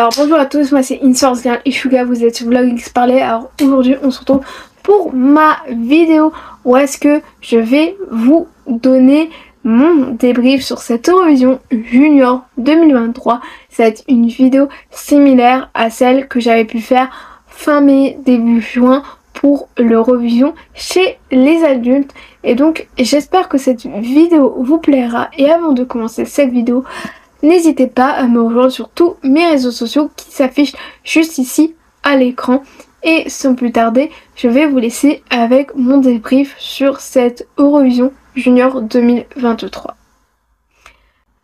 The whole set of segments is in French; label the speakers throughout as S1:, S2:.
S1: Alors bonjour à tous, moi c'est Insource Girl et Suga, vous êtes sur Vlog X Parler. Alors aujourd'hui on se retrouve pour ma vidéo où est-ce que je vais vous donner mon débrief sur cette Eurovision Junior 2023. Ça va être une vidéo similaire à celle que j'avais pu faire fin mai, début juin pour l'Eurovision chez les adultes. Et donc j'espère que cette vidéo vous plaira. Et avant de commencer cette vidéo, n'hésitez pas à me rejoindre sur tous mes réseaux sociaux qui s'affichent juste ici à l'écran. Et sans plus tarder, je vais vous laisser avec mon débrief sur cette Eurovision Junior 2023.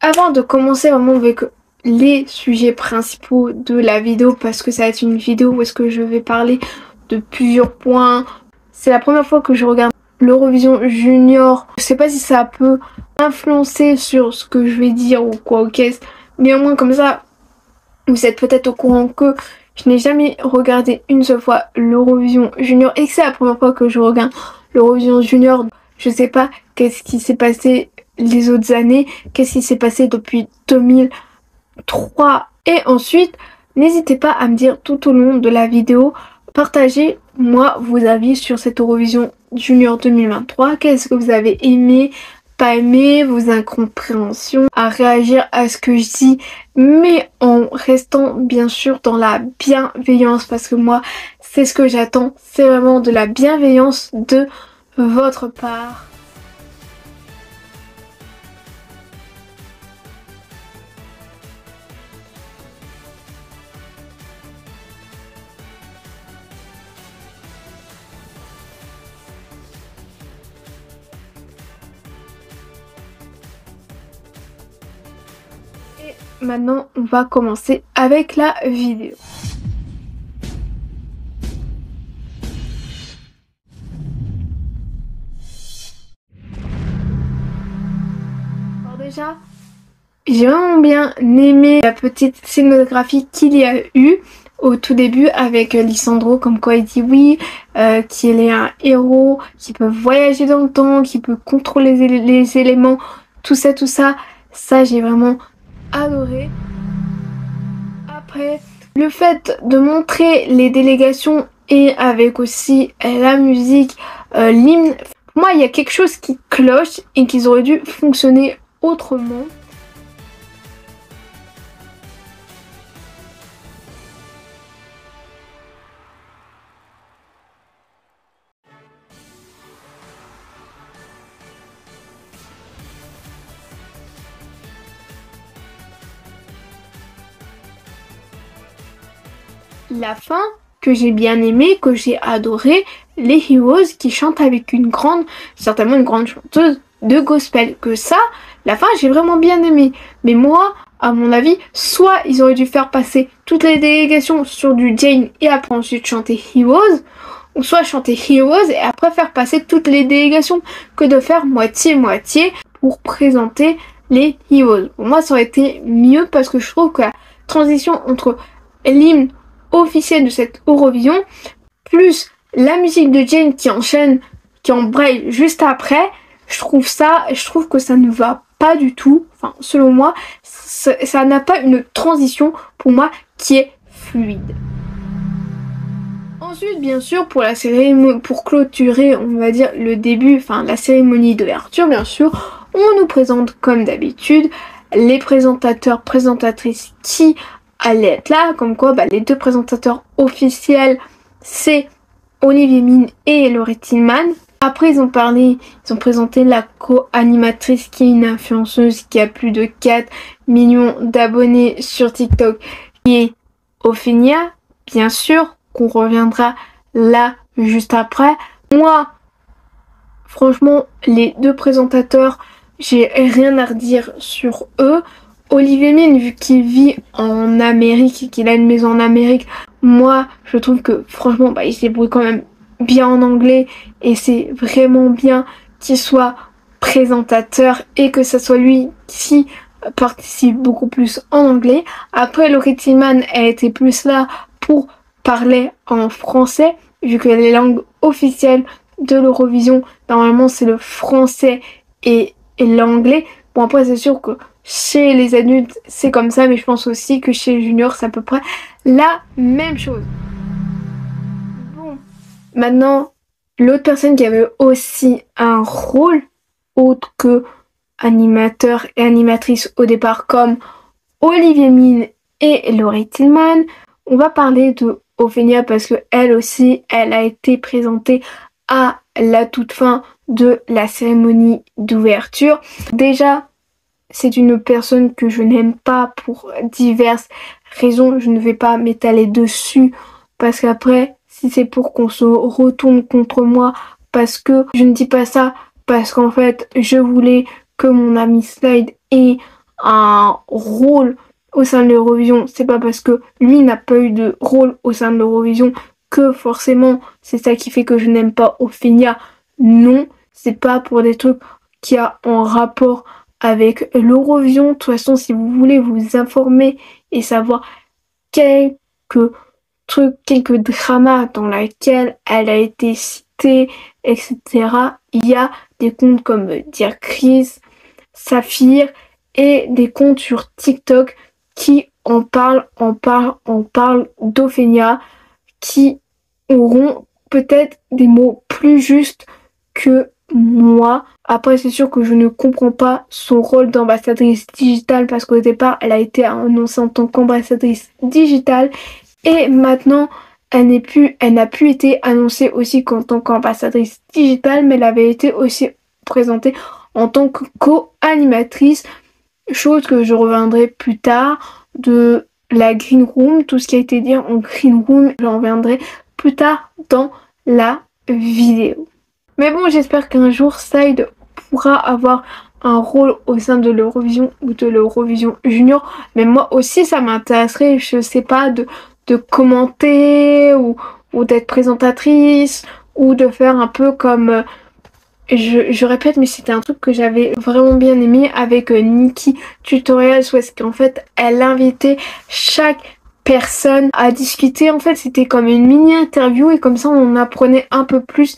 S1: Avant de commencer vraiment avec les sujets principaux de la vidéo, parce que ça va être une vidéo où est-ce que je vais parler de plusieurs points. C'est la première fois que je regarde l'Eurovision Junior. Je sais pas si ça peut influencer sur ce que je vais dire ou quoi, ok, mais au moins comme ça vous êtes peut-être au courant que je n'ai jamais regardé une seule fois l'Eurovision Junior et que c'est la première fois que je regarde l'Eurovision Junior. Je sais pas qu'est-ce qui s'est passé les autres années, qu'est-ce qui s'est passé depuis 2003. Et ensuite, n'hésitez pas à me dire tout au long de la vidéo, partagez moi vos avis sur cette Eurovision Junior 2023. Qu'est-ce que vous avez aimé, pas aimé, vos incompréhensions, à réagir à ce que je dis, mais en restant bien sûr dans la bienveillance, parce que moi c'est ce que j'attends, c'est vraiment de la bienveillance de votre part. Et maintenant on va commencer avec la vidéo. Alors déjà, j'ai vraiment bien aimé la petite scénographie qu'il y a eu au tout début avec Lisandro, comme quoi il dit oui, qu'il est un héros, qui peut voyager dans le temps, qui peut contrôler les éléments, tout ça, ça j'ai vraiment adoré. Après, le fait de montrer les délégations et avec aussi la musique, l'hymne, pour moi il y a quelque chose qui cloche et qu'ils auraient dû fonctionner autrement. La fin que j'ai bien aimé, que j'ai adoré, les Heroes qui chantent avec certainement une grande chanteuse de gospel. Que ça, la fin j'ai vraiment bien aimé. Mais moi, à mon avis, soit ils auraient dû faire passer toutes les délégations sur du Jane et après ensuite chanter Heroes, ou soit chanter Heroes et après faire passer toutes les délégations, que de faire moitié-moitié pour présenter les Heroes. Pour moi ça aurait été mieux parce que je trouve que la transition entre l'hymne officiel de cette Eurovision plus la musique de Jane qui enchaîne, qui embraye juste après, je trouve que ça ne va pas du tout, enfin selon moi ça n'a pas une transition pour moi qui est fluide. Ensuite bien sûr pour la cérémonie, pour clôturer on va dire le début, enfin la cérémonie d'ouverture, bien sûr on nous présente comme d'habitude les présentateurs, présentatrices qui allaient être là, comme quoi les deux présentateurs officiels c'est Olivier Mine et Laurie Tillman. Après ils ont présenté la co-animatrice qui est une influenceuse qui a plus de 4 millions d'abonnés sur TikTok, qui est Ophénia, bien sûr, qu'on reviendra là juste après. Moi, franchement, les deux présentateurs, j'ai rien à redire sur eux. Olivier Mine, vu qu'il vit en Amérique, qu'il a une maison en Amérique, moi je trouve que franchement il se débrouille quand même bien en anglais et c'est vraiment bien qu'il soit présentateur et que ça soit lui qui participe beaucoup plus en anglais. Après Laurie Tillman, elle était plus là pour parler en français vu que les langues officielles de l'Eurovision normalement c'est le français et l'anglais. Bon après c'est sûr que chez les adultes c'est comme ça, mais je pense aussi que chez les juniors c'est à peu près la même chose. Bon, maintenant l'autre personne qui avait aussi un rôle autre que animateur et animatrice au départ comme Olivier Mine et Laurie Tillman, on va parler de Ophénia parce que elle aussi elle a été présentée à la toute fin de la cérémonie d'ouverture. Déjà c'est une personne que je n'aime pas pour diverses raisons, je ne vais pas m'étaler dessus parce qu'après si c'est pour qu'on se retourne contre moi, parce que je ne dis pas ça parce qu'en fait je voulais que mon ami Slide ait un rôle au sein de l'Eurovision, c'est pas parce que lui n'a pas eu de rôle au sein de l'Eurovision que forcément c'est ça qui fait que je n'aime pas Ophénia. Non, c'est pas pour des trucs qui a en rapport avec l'Eurovision. De toute façon, si vous voulez vous informer et savoir quelques trucs, quelques dramas dans lesquels elle a été citée, etc., il y a des comptes comme Dear Chris, Saphir et des comptes sur TikTok qui en parlent d'Ophénia, qui auront peut-être des mots plus justes que moi. Après c'est sûr que je ne comprends pas son rôle d'ambassadrice digitale parce qu'au départ elle a été annoncée en tant qu'ambassadrice digitale et maintenant elle n'a plus été annoncée aussi qu'en tant qu'ambassadrice digitale, mais elle avait été aussi présentée en tant que co-animatrice, chose que je reviendrai plus tard de la Green Room, tout ce qui a été dit en Green Room, j'en reviendrai plus tard dans la vidéo. Mais bon, j'espère qu'un jour Side pourra avoir un rôle au sein de l'Eurovision ou de l'Eurovision Junior, mais moi aussi ça m'intéresserait, je sais pas, de commenter ou d'être présentatrice ou de faire un peu comme je répète, mais c'était un truc que j'avais vraiment bien aimé avec Nikki Tutorials, où est-ce qu'en fait elle invitait chaque personne à discuter. En fait c'était comme une mini interview et comme ça on apprenait un peu plus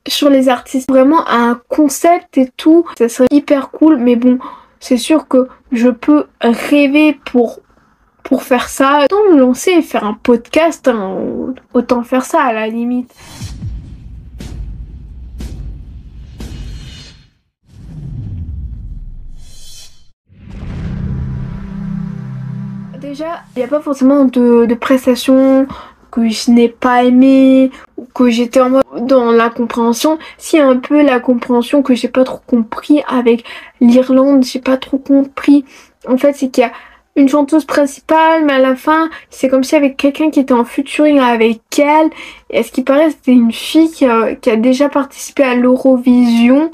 S1: sur les artistes, vraiment un concept et tout. Ça serait hyper cool, mais bon c'est sûr que je peux rêver pour faire ça. Autant me lancer et faire un podcast, hein, autant faire ça à la limite. Déjà, il n'y a pas forcément de prestations que je n'ai pas aimé ou que j'étais en mode dans l'incompréhension. Si un peu la compréhension que j'ai pas trop compris avec l'Irlande, j'ai pas trop compris. En fait, c'est qu'il y a une chanteuse principale, mais à la fin, c'est comme si avec quelqu'un qui était en featuring avec elle. Et à ce qui paraît, c'était une fille qui a déjà participé à l'Eurovision,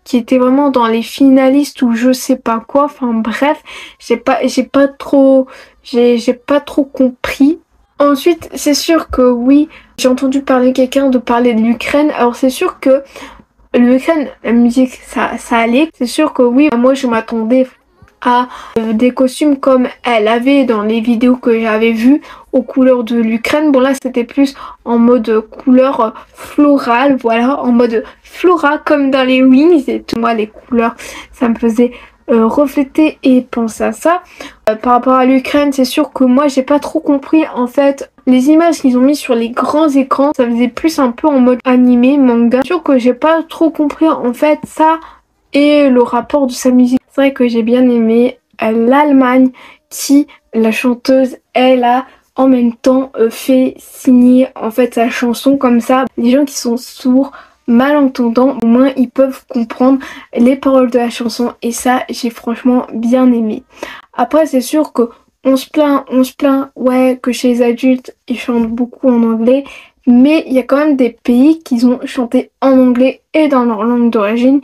S1: qui était vraiment dans les finalistes ou je sais pas quoi. Enfin bref, j'ai pas trop compris. Ensuite, c'est sûr que oui, j'ai entendu parler de parler de l'Ukraine. Alors c'est sûr que l'Ukraine, la musique, ça allait. C'est sûr que oui, moi je m'attendais à des costumes comme elle avait dans les vidéos que j'avais vues aux couleurs de l'Ukraine. Bon là c'était plus en mode couleur florale, voilà, en mode flora comme dans les Wings et tout. Moi les couleurs ça me faisait refléter et penser à ça. Par rapport à l'Ukraine, c'est sûr que moi j'ai pas trop compris en fait les images qu'ils ont mis sur les grands écrans, ça faisait plus un peu en mode animé, manga. C'est sûr que j'ai pas trop compris en fait ça et le rapport de sa musique. C'est vrai que j'ai bien aimé l'Allemagne qui, la chanteuse, elle a en même temps fait signer en fait sa chanson comme ça. Les gens qui sont sourds, malentendants, au moins ils peuvent comprendre les paroles de la chanson et ça j'ai franchement bien aimé. Après c'est sûr que on se plaint, ouais, que chez les adultes ils chantent beaucoup en anglais, mais il y a quand même des pays qui ont chanté en anglais et dans leur langue d'origine.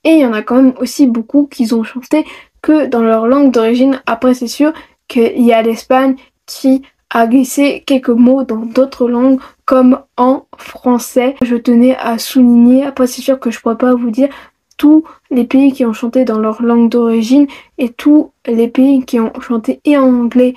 S1: Et il y en a quand même aussi beaucoup qui ont chanté que dans leur langue d'origine. Après c'est sûr qu'il y a l'Espagne qui a glissé quelques mots dans d'autres langues comme en français. Je tenais à souligner, après c'est sûr que je pourrais pas vous dire tous les pays qui ont chanté dans leur langue d'origine et tous les pays qui ont chanté et en anglais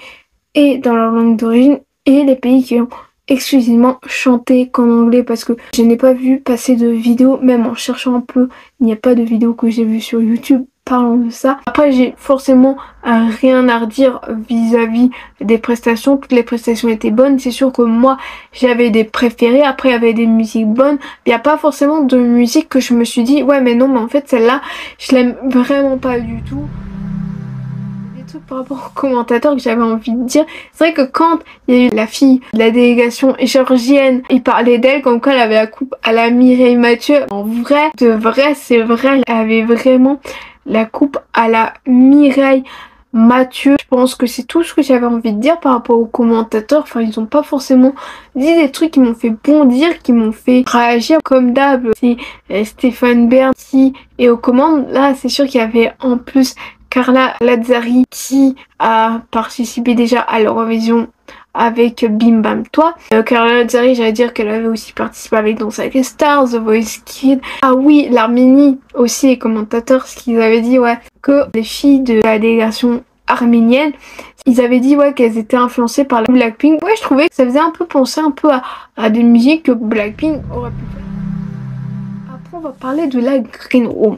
S1: et dans leur langue d'origine et les pays qui ont exclusivement chanté qu'en anglais parce que je n'ai pas vu passer de vidéo, même en cherchant un peu, il n'y a pas de vidéo que j'ai vue sur YouTube parlant de ça. Après, j'ai forcément rien à redire vis-à-vis des prestations. Toutes les prestations étaient bonnes. C'est sûr que moi, j'avais des préférés. Après, il y avait des musiques bonnes. Il n'y a pas forcément de musique que je me suis dit, ouais, mais non, mais en fait, celle-là, je l'aime vraiment pas du tout. Par rapport au commentateur que j'avais envie de dire, c'est vrai que quand il y a eu la fille de la délégation géorgienne, il parlait d'elle comme quoi elle avait la coupe à la Mireille Mathieu. En vrai, de vrai, c'est vrai, elle avait vraiment la coupe à la Mireille Mathieu. Je pense que c'est tout ce que j'avais envie de dire par rapport aux commentateurs. Enfin, ils ont pas forcément dit des trucs qui m'ont fait bondir, qui m'ont fait réagir. Comme d'hab, c'est Stéphane Bern qui est aux commandes. Là, c'est sûr qu'il y avait en plus Carla Lazzari qui a participé déjà à l'Eurovision avec Bim Bam Toi. Carla Lazzari, j'allais dire qu'elle avait aussi participé avec Danse avec les Stars, The Voice Kids. Ah oui, l'Arménie aussi, les commentateurs, ce qu'ils avaient dit, ouais, que les filles de la délégation arménienne, ils avaient dit ouais qu'elles étaient influencées par la Blackpink. Ouais, je trouvais que ça faisait un peu penser un peu à des musiques que Blackpink aurait pu faire. Après, on va parler de la Green Room.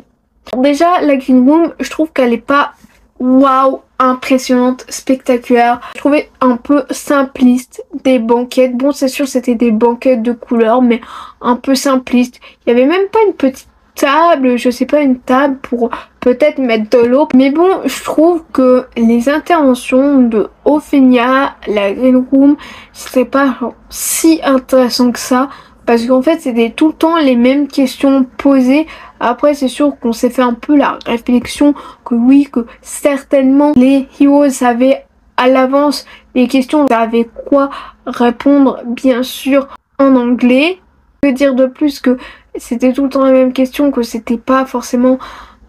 S1: Déjà, la Green Room, je trouve qu'elle est pas waouh, impressionnante, spectaculaire. Je trouvais un peu simpliste des banquettes. Bon, c'est sûr, c'était des banquettes de couleurs, mais un peu simpliste. Il y avait même pas une petite table, je sais pas, une table pour peut-être mettre de l'eau. Mais bon, je trouve que les interventions de Ophénia, la Green Room, c'était pas si intéressant que ça. Parce qu'en fait, c'était tout le temps les mêmes questions posées. Après, c'est sûr qu'on s'est fait un peu la réflexion que oui, que certainement les heroes savaient à l'avance les questions, savaient quoi répondre, bien sûr, en anglais. Que dire de plus que c'était tout le temps les mêmes questions, que c'était pas forcément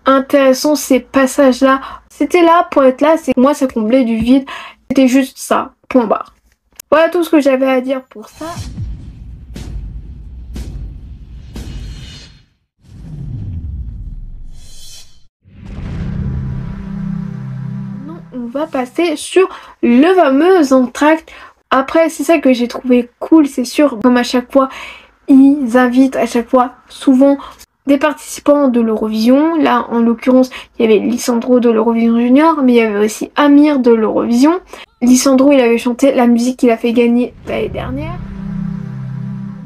S1: intéressant ces passages-là. C'était là pour être là, c'est moi, ça comblait du vide. C'était juste ça, point barre. Voilà tout ce que j'avais à dire pour ça. On va passer sur le fameux entracte. Après, c'est ça que j'ai trouvé cool, c'est sûr, comme à chaque fois, ils invitent à chaque fois souvent des participants de l'Eurovision. Là, en l'occurrence, il y avait Lisandro de l'Eurovision Junior, mais il y avait aussi Amir de l'Eurovision. Lisandro, il avait chanté la musique qu'il a fait gagner l'année dernière.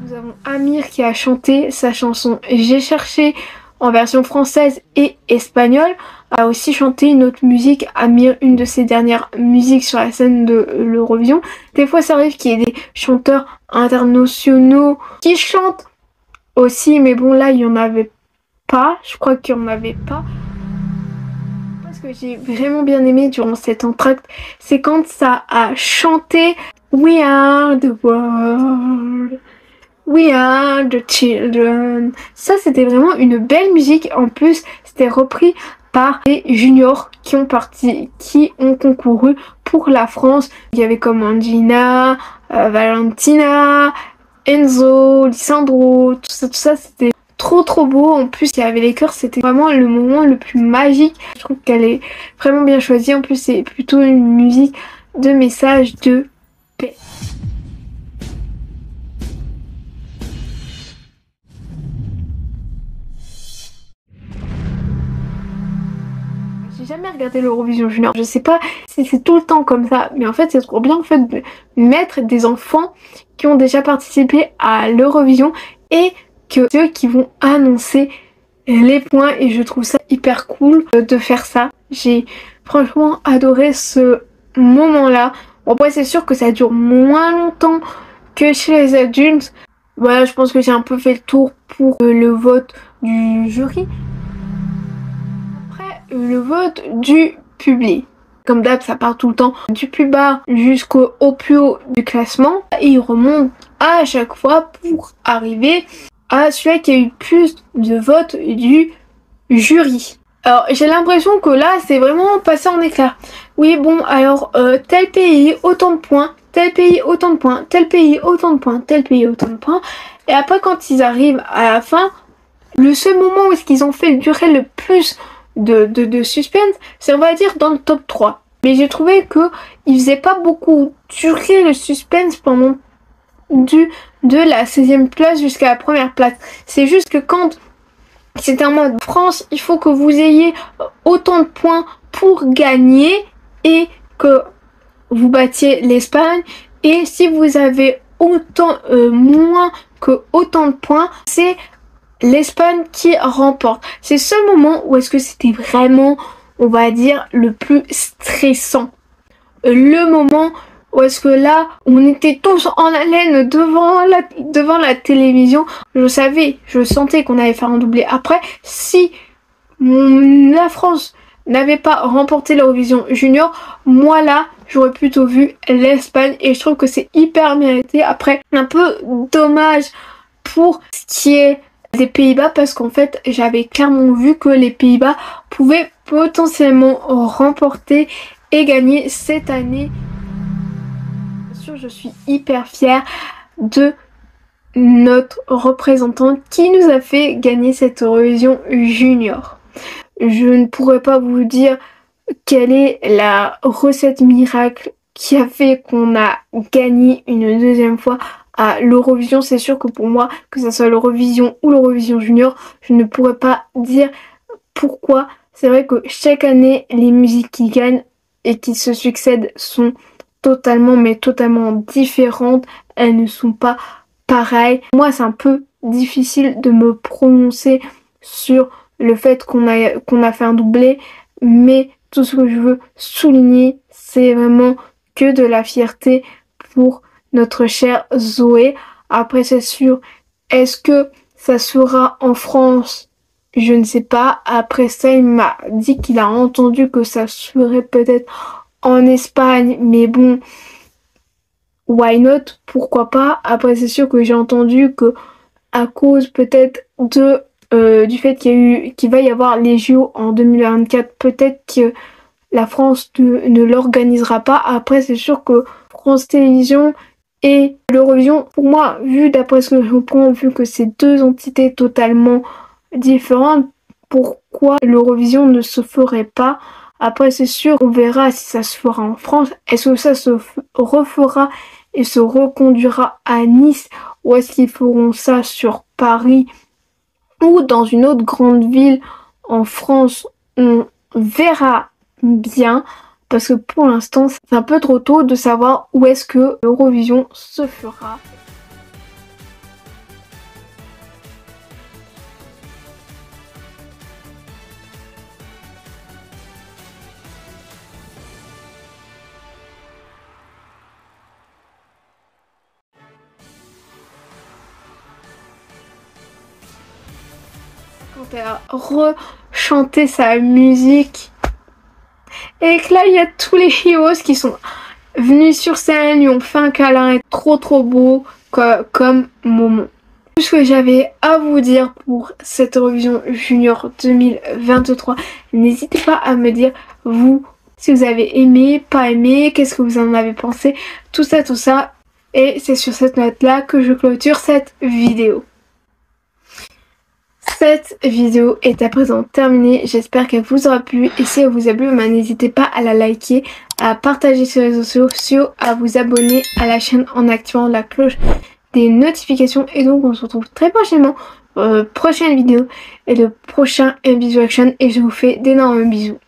S1: Nous avons Amir qui a chanté sa chanson J'ai cherché en version française et espagnole. A aussi chanté une autre musique, Amir, une de ses dernières musiques sur la scène de l'Eurovision. Des fois ça arrive qu'il y ait des chanteurs internationaux qui chantent aussi, mais bon là il n'y en avait pas, je crois qu'il n'y en avait pas. Ce que j'ai vraiment bien aimé durant cet entracte, c'est quand ça a chanté We are the world, We are the children. Ça c'était vraiment une belle musique, en plus c'était repris par les juniors qui ont concouru pour la France. Il y avait comme Angina, Valentina, Enzo, Lisandro, tout ça c'était trop beau. En plus il y avait les chœurs, c'était vraiment le moment le plus magique. Je trouve qu'elle est vraiment bien choisie. En plus c'est plutôt une musique de message de paix. J'ai jamais regardé l'Eurovision Junior, je sais pas si c'est tout le temps comme ça, mais en fait c'est trop bien en fait de mettre des enfants qui ont déjà participé à l'Eurovision et que ceux qui vont annoncer les points, et je trouve ça hyper cool de faire ça. J'ai franchement adoré ce moment là. Bon, après c'est sûr que ça dure moins longtemps que chez les adultes. Voilà, je pense que j'ai un peu fait le tour pour le vote du jury. Le vote du public. Comme d'hab, ça part tout le temps du plus bas jusqu'au plus haut du classement. Et il remonte à chaque fois pour arriver à celui qui a eu plus de votes du jury. Alors j'ai l'impression que là c'est vraiment passé en éclat. Oui bon alors tel pays autant de points, tel pays autant de points, tel pays autant de points, tel pays autant de points. Et après quand ils arrivent à la fin, le seul moment où ils ont fait durer le plus de suspense, c'est on va dire dans le top 3. Mais j'ai trouvé que il faisait pas beaucoup durer le suspense pendant de la 16e place jusqu'à la première place. C'est juste que quand C'était en mode France, il faut que vous ayez autant de points pour gagner et que vous battiez l'Espagne. Et si vous avez autant moins que autant de points, c'est l'Espagne qui remporte. C'est ce moment où est-ce que c'était vraiment, on va dire, le plus stressant. Le moment où est-ce que là, on était tous en haleine devant la télévision. Je sentais qu'on allait faire un doublé. Après, si la France n'avait pas remporté l'Eurovision Junior, moi là, j'aurais plutôt vu l'Espagne et je trouve que c'est hyper mérité. Après, un peu dommage pour ce qui est des Pays-Bas parce qu'en fait, j'avais clairement vu que les Pays-Bas pouvaient potentiellement remporter et gagner cette année. Bien sûr, je suis hyper fière de notre représentante qui nous a fait gagner cette Eurovision Junior. Je ne pourrais pas vous dire quelle est la recette miracle qui a fait qu'on a gagné une deuxième fois à l'Eurovision. C'est sûr que pour moi, que ce soit l'Eurovision ou l'Eurovision Junior, je ne pourrais pas dire pourquoi. C'est vrai que chaque année, les musiques qui gagnent et qui se succèdent sont totalement, mais totalement différentes. Elles ne sont pas pareilles. Moi, c'est un peu difficile de me prononcer sur le fait qu'on a fait un doublé, mais tout ce que je veux souligner, c'est vraiment que de la fierté pour notre chère Zoé. Après, c'est sûr, est-ce que ça sera en France? Je ne sais pas. Après ça, il m'a dit qu'il a entendu que ça serait peut-être en Espagne, mais bon, why not? Pourquoi pas? Après, c'est sûr que j'ai entendu que à cause peut-être du fait qu'il va y avoir les JO en 2024, peut-être que la France ne l'organisera pas. Après, c'est sûr que France Télévisions et l'Eurovision, pour moi, d'après ce que je comprends, vu que c'est deux entités totalement différentes, pourquoi l'Eurovision ne se ferait pas? Après, c'est sûr, on verra si ça se fera en France. Est-ce que ça se refera et se reconduira à Nice, ou est-ce qu'ils feront ça sur Paris ou dans une autre grande ville en France? On verra bien, parce que pour l'instant c'est un peu trop tôt de savoir où est-ce que l'Eurovision se fera. Quand elle a rechanté sa musique et que là il y a tous les heroes qui sont venus sur scène, lui ont fait un câlin, et trop beau comme moment. Tout ce que j'avais à vous dire pour cette Eurovision Junior 2023, n'hésitez pas à me dire vous si vous avez aimé, pas aimé, qu'est-ce que vous en avez pensé, tout ça. Et c'est sur cette note là que je clôture cette vidéo. Cette vidéo est à présent terminée, j'espère qu'elle vous aura plu et si elle vous a plu, n'hésitez pas à la liker, à partager sur les réseaux sociaux, à vous abonner à la chaîne en activant la cloche des notifications et donc on se retrouve très prochainement pour la prochaine vidéo et le prochain bisou action et je vous fais d'énormes bisous.